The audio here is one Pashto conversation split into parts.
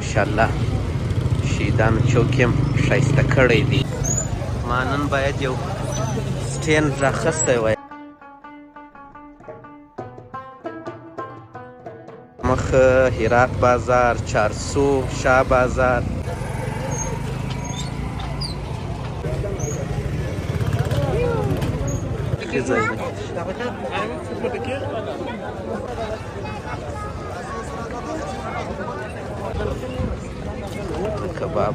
انشاءالله شهیدانو چوک یې ښایسته کړی دی. ما نن باید یو سټینډ راخیستی وای مخه هرات بازار، چارسو، شاه بازار. ښه ځای دی. کباب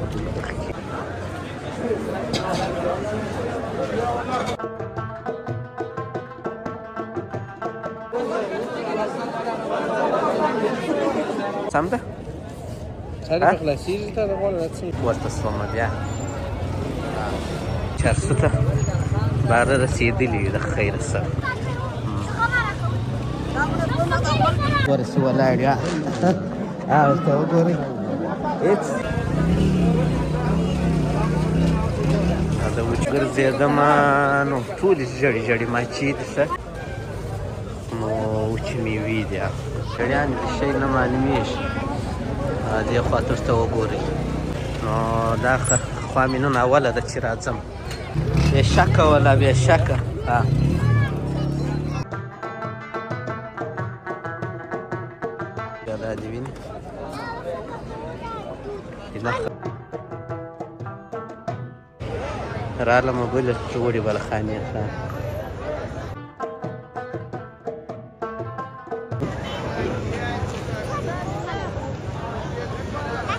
سم ده؟ سړی په خلاصېږي ته د غوړ راڅنګه ورته شومه بیا چارسو ته باره رسېدلي د خیره سره ورسې ولاړ یا ورته وګورئ هېڅ د وچ ګرځېدمه نو ټولې ژړې ژړې ماچې دي څه نو وچې مېوې دي شړیانې د شی نه معلومېږي دې خواته ورته وګورئ نو دا خوا مې نن اوله ده چې راځم بې شکه ولا بې شکه بیا دا دې وینې رالمه بله جوړې بلخانې ته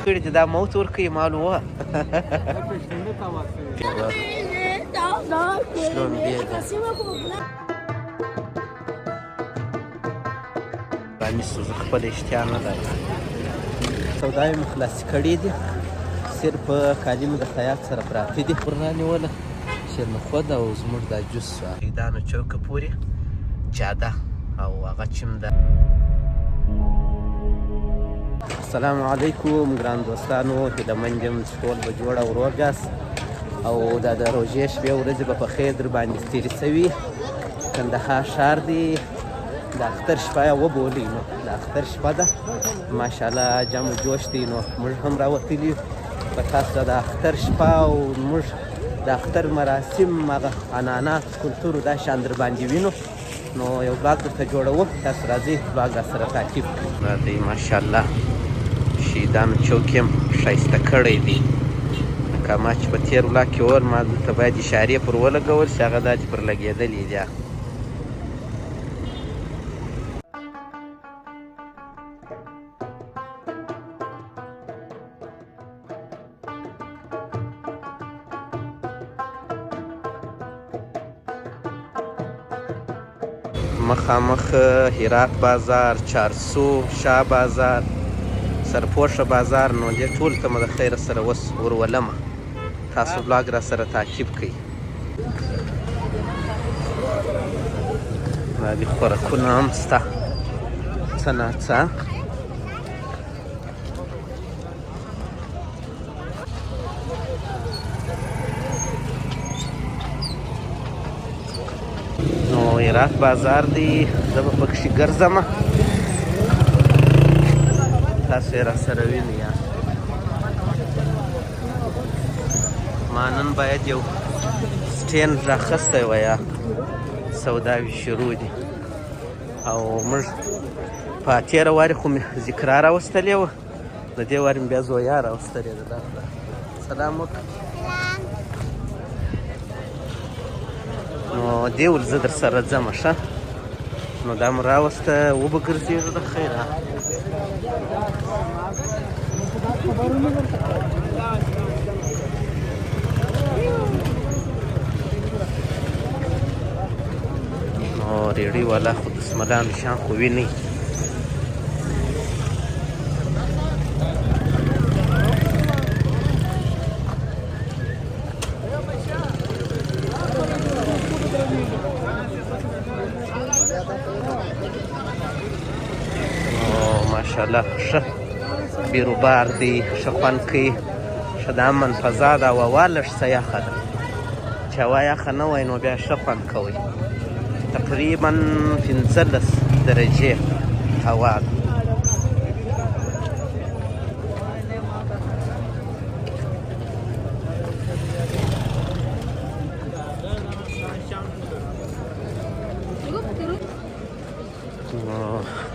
کړي چې دا موت ورکوي معلوم وه رانیسو زه خپله اشتیا نه لرم سودا مې خلاصې کړي دي صرف کالي مې د خیاط سره پراته دي پر رانیوله شیرنخود او زموږ دا جوس شهیدانو چوکه پورې جاده او هغه چیم ده. السلام علیکم ګران دوستانو، هیله یم چې ټول به جوړ او روغ یاست او دا د روژې شپې ورځې به په خیر در باندې تېرې شوي. کندهار ښار دی، د اختر شپه یې وبولئ نو د اختر شپه ده ماشاءالله جم و جوش دی نو موږ هم راوتلي په تاسو د اختر شپه او موږ د اختر مراسم هغه عنعنات کلتور دا شان در باندې وینو نو یو بلاګ درته جوړوم تاسو راځئ بلاګ راسره تعقیب کړئ. دا دی ماشاءالله شهیدانو چوک یې ښایسته کړی دی لکه ما چې په تېر ولاګ کې ول ما دلته باید اشارې پر ولګول چې هغه داسې پر لګېدلې دي. مخامخ هرات بازار، چارسو، شاه بازار، سرپوښه بازار نو دې ټول ته مو د خیره سره اوس ورولمه تاسو بلاګ را سره تعقیب کړئ. دا دې خوراکونه هم شته څه نه څه هرات بازار دی زه به پکښې ګرځمه تاسو یې راسره وینئ. ما نن باید یو سټینډ راخیستی وای سوداوي شروع دي او موږ په تېره وارې خو مې ذکرا راوستلې وه د دې وارې مې بیا زویا راوستلې ده. سلام وکړه نو دې ول زه در سره ځمه ښه نو دا مو راوسته وبه ګرځېږو د خیره. نو ریډۍ والا خو دسملانو شان خو وینئ ماشاءالله ښه بیروبار دی، ښه خوند کوي، ښه د امن فضا ده او هوا لږ څه یخه ده چې هوا یخه نه وای نو بیا ښه خوند کوي. تقریبا 15 درجې هوا ده.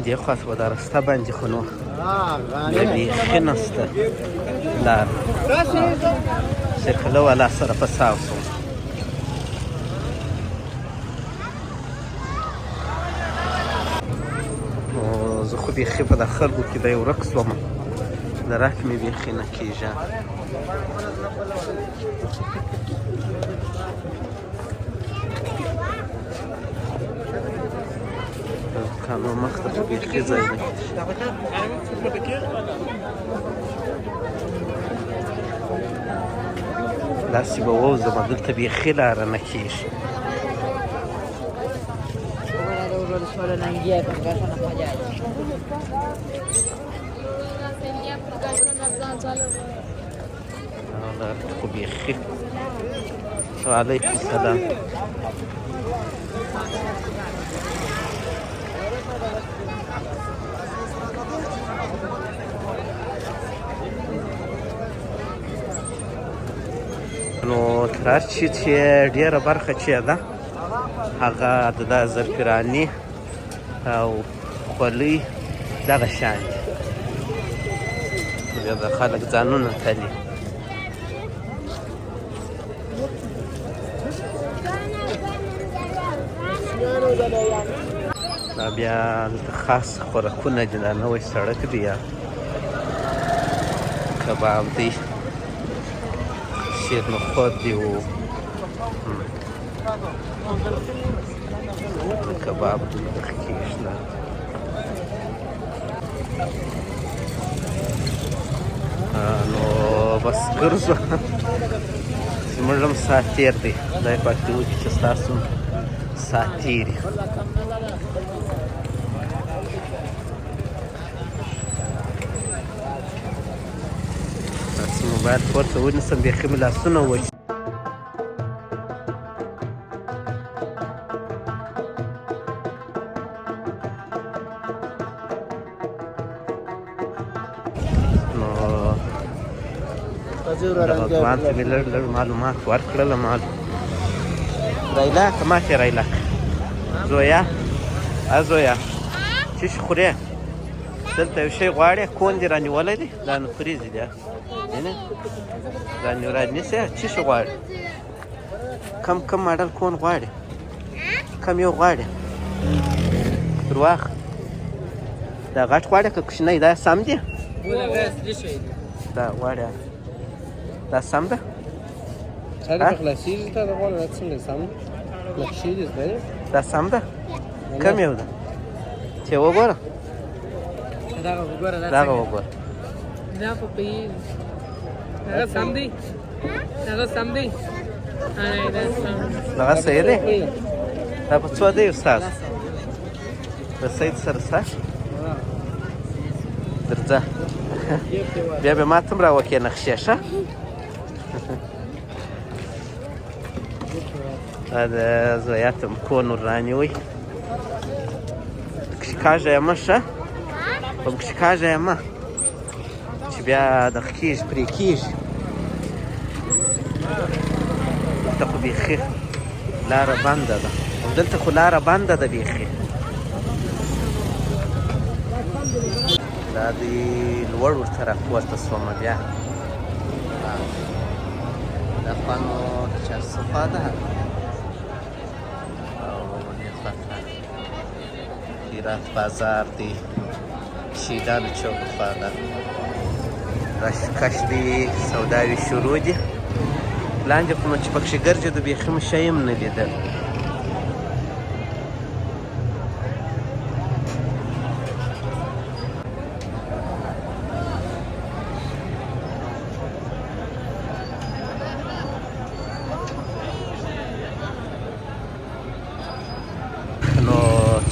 دې خوا ته به دا رسته باندې خو نو بیا بیخي نسته لار چې کله والا سره په ساو سو. زه خو بیخي په د خلکو کې دی ورک سوم، درک مې بیخي نه کېږي. کانو مخ ته خو بیخي ځای نه داسې به ووځم دلته بیخي لاره نه کېږي. خو بیخي وعلیکم السلام. نو تر هر چي چې ډېره برخه چې ده هغه د زرګراني او خولۍ دغه شان دي، بیا د خلک ځانونه تلي. دا بیا دلته خاص خوراکونه دي، دا نوی سړک دی یا کباب دی، شیرنخود دی و کباب دی دخکیش نه. نو بس ګرځو زموږ هم ساعت تېر دی، خدای پاک دې وکړي چې ستاسو ساعت تېر وي. داسې موبایل پورته ونیسم بیخي مې لاسونه وچ. دغه ځوان ته مې لږ لږ معلومات ورکړل. رایلا که ماتې رایلا زویا زویا څه شي خورې؟ دلته یو شی غواړې؟ کون دې رانیولی دی؟ دا نو فریز دی دا رانیسې. څه شي غواړې؟ کم ماډل کون غواړې؟ کم یو غواړې؟ درواغ دا غټ غواړې که کوچنی؟ دا سم دی؟ دا غواړې دا سم ده؟ سړی په خلاصېږي ته دا غواړه دا څنګه سم نقشې دي زده یې؟ دا سم ده؟ کم یو ده؟ چې وګوره دغه وګوره دغه وګوره دا خو پوهېږي هغه سم دی؟ هغه سم دی؟ دغه صحیح دی؟ دا په څو دی استاد؟ د سید سره سه درځه بیا به ما ته هم راوکې نقشې ښه. دا د زویات م کون ور رانیوی. کښې کاږه یې مه ښه په کښې کاږه یې مه چې بیا دغه کېږي پرې کېږي. دلته خو بیخي لاره بنده ده، دلته خو لاره بنده ده بیخي. دا د لوړ ورته راپورته شومه بیا دا خوا نو چارسو خوا ده او دې خوا ته هرات بازار دی، شیدانو چوک خوا ده راشکش دی، سوداوي شروع دي. لاندې خو نو چې پکښې ګرځېدو بیخي مې شی هم نه لیدل.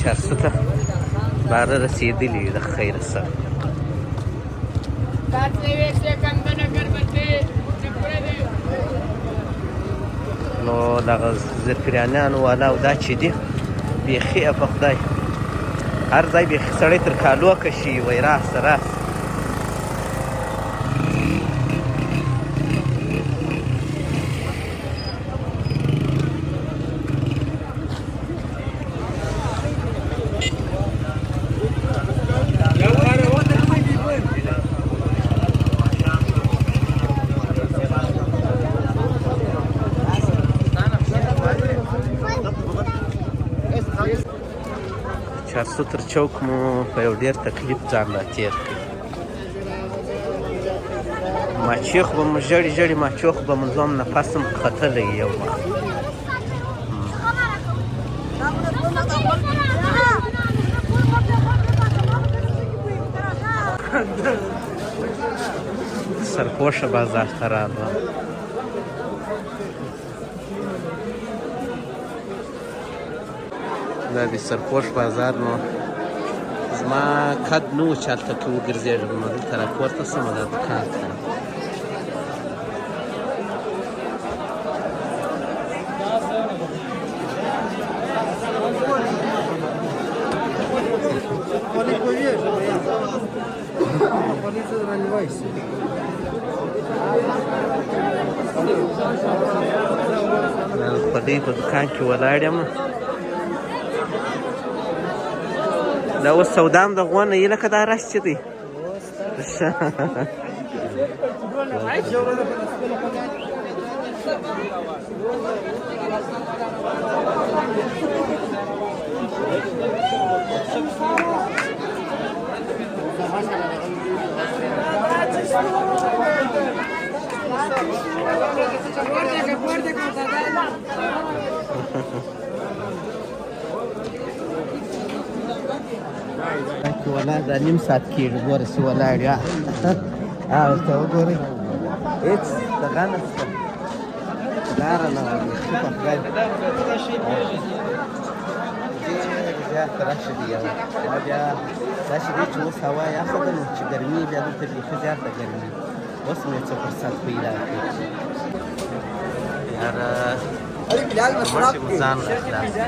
چارسو ته باره رسېدلي وي د خیره سره. نو دغه زرکریانیانو والا او دا چې دي بیخي په خدای هر ځای بیخي سړی تر کالو کشي وایي راسه راسه. چارسو تر چوک مو په یو ډېر تکلیف ځان راتېر کړ. ماچیخ به مو ژړې ژړې ماچوخ به مو ځوم نفس هم ختلی یو وخت. سرپوشه بازار ته راغلم. دا د سرپوش بازار نو زما قد نه و چې هلته کې وګرځېږم نو دلته راپورته شوم دا دوکان ته. خولۍ په دوکان کې ولاړ یم. دا اوس سودا هم د غوا نه یي لکه دا رش چې دی. ولا دا نیم ساعت کېږي ګوره چې ولاړ یا ورته وګورئ هېڅ دغه نشته لاره نه وه بیخي په خدای ډېر زیات رش دی یو بیا داسې دی چې اوس هوا یخه ده نو چې ګرمي بیا دلته بیخي زیاته ګرمي اوس مې څه فرصت پیدا کړي یاره ماشي مو ځان را خلاص کړی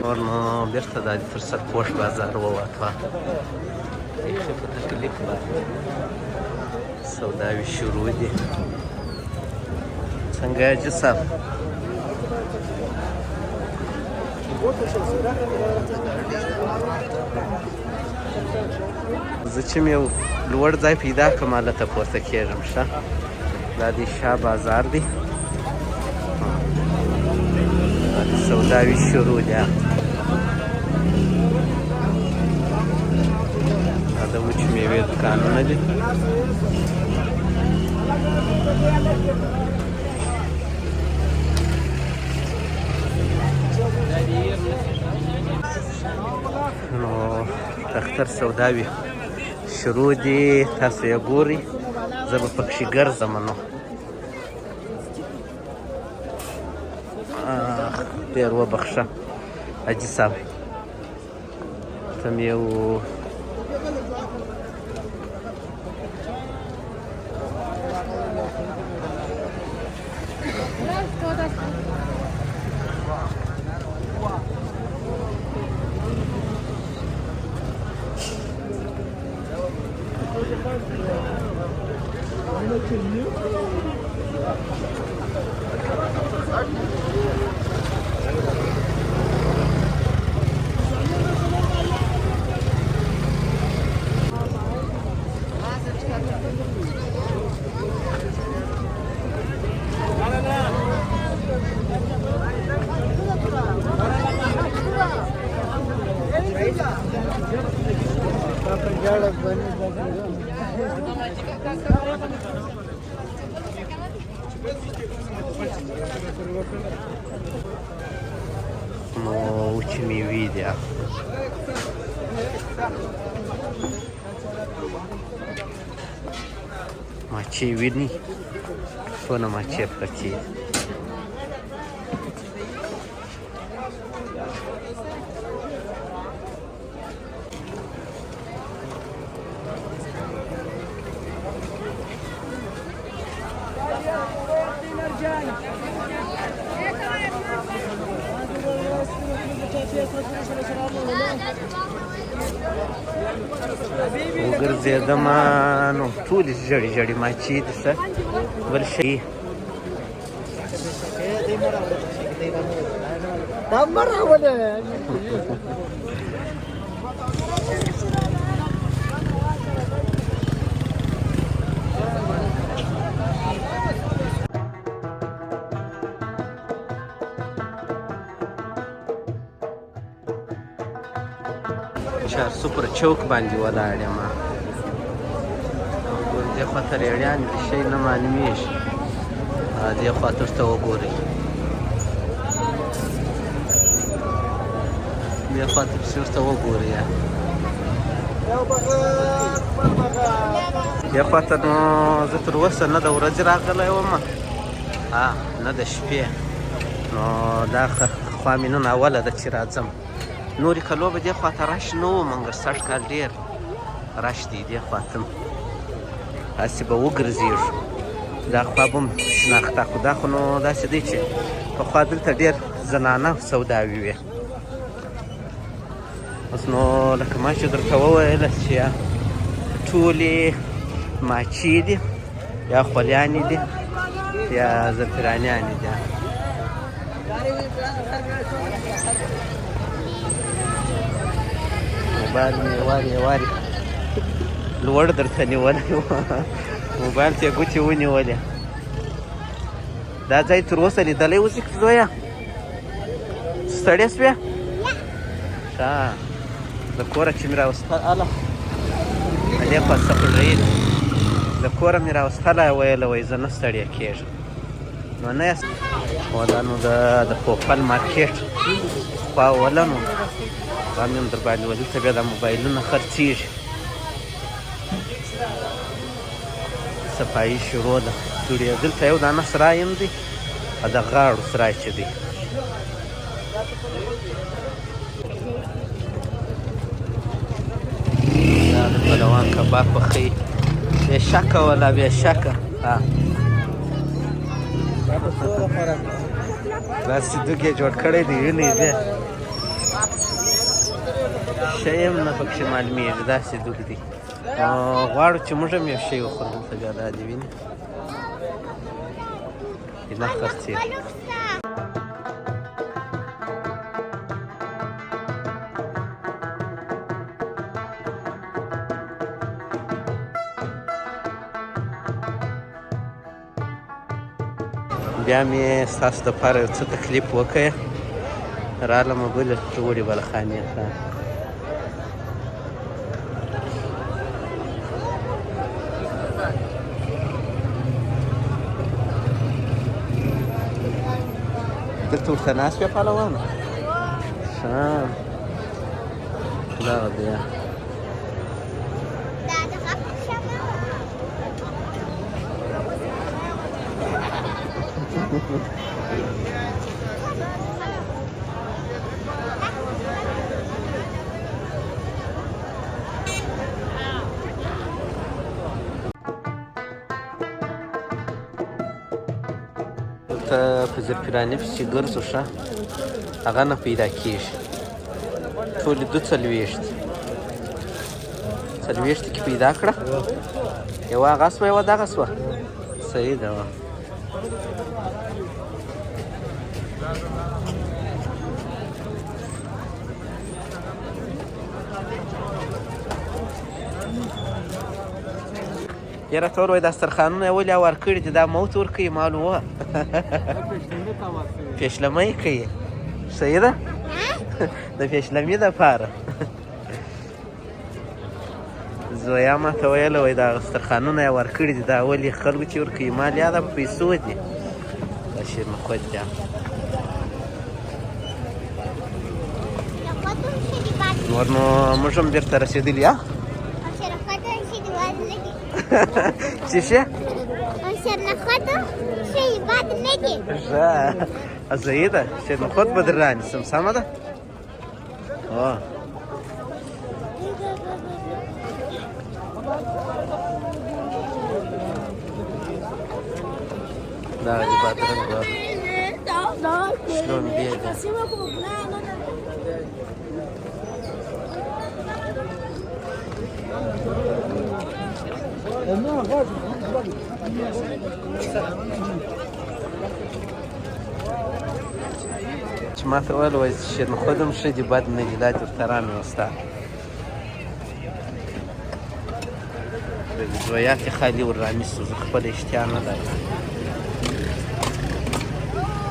نور نو بېرته دا تر سرپوش بازار ووتوه بیخي په تکلیف باندې سوداوي شروع دي. څنګه یې حاجي صاحب؟ زه چې مې یو لوړ ځای پیدا کړم هلته پورته کېږم. ښه دا د شاه بازار دی سوداوي شروع دی. دا د وچې مېوې دوکانونه دي. نو تختر سوداوي شروع دي تاسو یې ګورئ زه به پکښې ګرځم نو ډېر وبخښه حاجي صاحب ته مې یو نو وچې مېوې دي ماچې ویني څونه ماچې پرتې دي وګرځېدم نو ټولې ژړې ژړې ماچې دي څه بل شي چارسو پر چوک باندې ولاړ یم دې خواته ریړیان دي شی نه معلومیږي دې خواته ورته وګورئ دې خواته پسې ورته وګورئ دې خواته نو زه تر اوسه نه د ورځې راغلی وم نه د شپې نو دا خوا مې نن اوله ده چې راځم نورې کلو به دې خواته رش نه و مګر سږ کال ډېر رش دی دې خواته هسې به وګرځېږو دا خوا به م شناخته کړو دا خو نو داسې دی چې پخوا دلته ډېر زنانه سوداوي وې اوس نو لکه ما چې درته وویله چې ټولې ماچې دي یا خولیانې دي یا زعفرانیانې دي موبایل مې وارې وارې لوړ درته نیولی و موبایل ته یې ګوتې ونیولې دا ځای تر اوسه لیدلی اوسې که زویه ستړې شوې ښه د کوره چې مې راوستله دې خوا سفرۍ ده د کوره مې راوستله ویله وایي زه نه ستړې کېږم نو نه یاست او دا نو د پوپل مارکېټ خوا اوله نو دا مې هم در باندې و دلته بیا دا موبایلونه خرڅېږي صفایي شروع ده جوړې دلته یو دانه سرای هم دی او د غاړو سرای چې دی دا د پلوان کباب پخوي بې شکه ولا بې شکه داسې دوک یې جوړ کړی دی وینئ دی شی هم نه پکښې معلومېږي داسې دوک دی غواړو چې موږ هم یو شی وخورو دلته بیا دا دې وینې نه خرڅېږي بیا مې ستاسو دپاره یو څه تکلیف وکړی رالم بلې ټولې بلخانې ته دلته ورته ناست وې پهلوانه ښه دغه دی په زرفراني پسې ګرځو ښه هغه نه پیدا کېږي ټولې دوه څلوېښتې کې پیدا کړه یوه هغه سوه یوه دغه سوه صحیح ده وه یاره ته ور وایي دسترخوانونه یې ولې هوار کړي دي دا موت ورکوي معلوم وه پیشلمۍ کوي صحیح ده د پیشلمي دپاره زویا ما ته ویله وایي دا دسترخوانونه یې ورکړي دي دا ولې خلکو چې ورکوي مال یا دا په پیسو دي دا شیرمحمد دی نور نو موږ هم بېرته رسېدلي چی شه؟ شیرنخود شی بد نگی صحیح ده شیرنخود به در رانیسم سمه ده دغه د بادرنګو شلومبې دي. چې ما ته ویل وایي چې شیرنخود هم ښه دي بد نه دي دا دې ورته رامېوسته. زویات یې خالي ور رانیسو زه خپله اشتها نه لرم.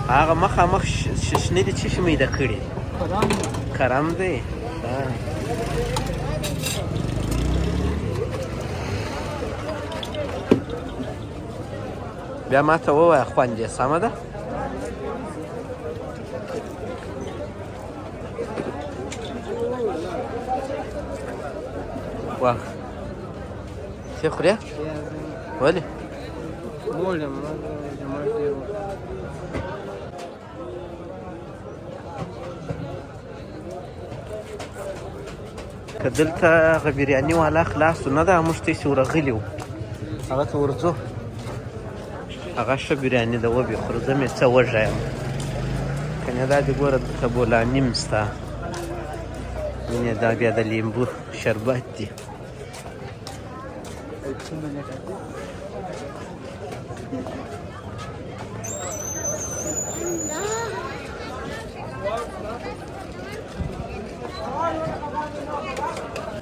هغه مخامخ شنه دي څه شي میده کړي کرم دی. بیا ما ته ووایه خوند یې سمه ده. واه څه خورې؟ ولې؟ که دلته هغه بریاني والا خلاص نه ده موږ ته یې ورغلي وو هغه ته ورځو. هغه ښه بریاني ده وبې خورو زه مې څه وږی یم. کنې دا دې ګوره دلته بولانیم سته. مینې دا بیا د لیمبو شربت دی.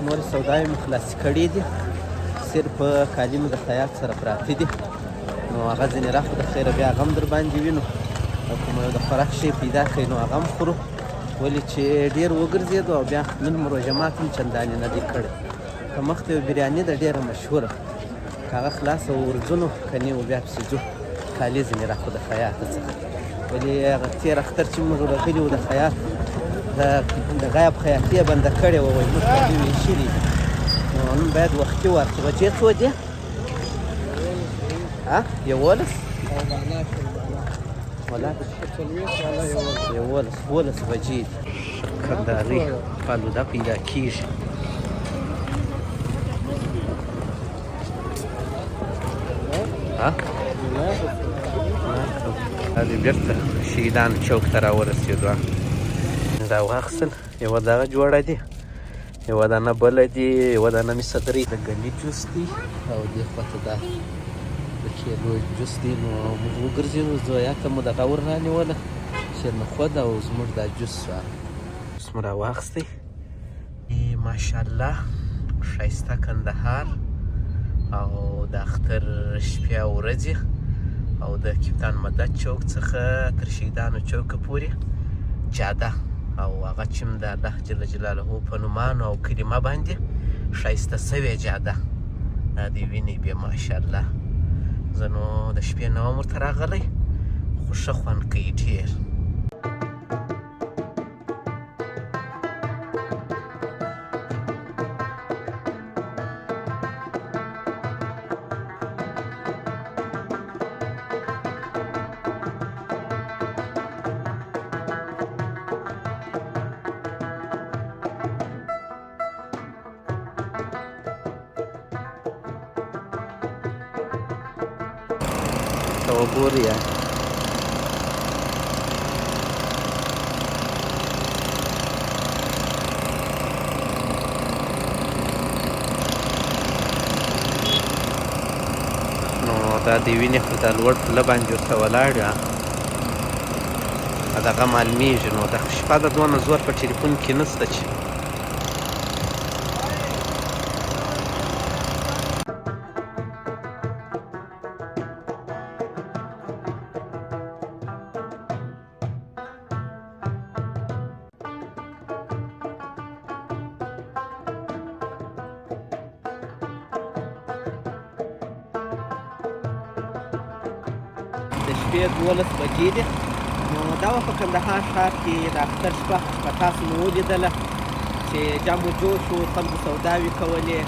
نور سودا مې خلاصې کړي دي صرف کالي مې د خیاط سره پراته دي نو هغه ځینې راخو د خیره بیا هغه هم در باندې وینو او کوم یو د خوراک شی پیدا کړئ نو هغه هم خورو ولې چې ډېر وګرځېدو او بیا نن مو روژه مات هم چندانې نه دی کړی. که مخته یو بریاني ده ډېره مشهوره که هغه خلاصه ورځو نو که نه بیا پسې ځو کالي ځینې راخو د خیاطه څخه ولې هغه تېر اختر چې موږ راغلي وو د خیاط د غیب خیاطي یې بنده کړې وه وایي موږ کالي ویشلي دي نو نن باید وختي ورشو. بجې څو دي؟ 11 ولا 12 بجې دي. شکرداري فالوده پیدا کېږي. دا دې بېرته شهیدانو چوک ته راورسېدو. دا واخیستل یوه دغه جوړه دي یوه دانه بله دي یوه دانه مې صدرۍ د ګني جوس دی او دې خواته دا د کیلو جوس دی. نو موږ وګرځېدو زویا ته مو دغه ور رانیوله شیرنخود او زموږ دا جوس جوس مو راواخیستی. ماشاءالله ښایسته کندهار او د اختر شپې او ورځې او د کپتان مدد چوک څخه تر شهیدانو چوکه پورې جاده او هغه چې د الله جل جلاله په نومانو او کلمه باندې ښایسته سوې جاده دا دې وینئ بیا ماشاءالله. زه نو د شپې نه وم ورته راغلی خو ښه خوند کوي ډېر. وګورئ نو دا دې وینې خو دا لوړ پله باندې ورته ولاړ دغه معلومیږي. نو د شپه د دونه زور په ټلیفون کې نشته چې د شپې 12 بجې دي. نو دا وه په کندهار ښار کې د اختر شپه په تاسو مو ولیدله چې جام و جوش و خلکو سوداوې کولې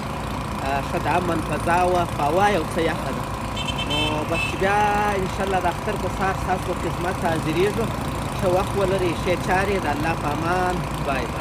ښه د امن فضا وه خو هوا یو څه یخه ده. نو بس چې بیا انشاءالله د اختر په سهار ستاسو خدمت ته حاضرېږو. ښه وخت ولرئ ښې چارې د الله په امان. بای بای.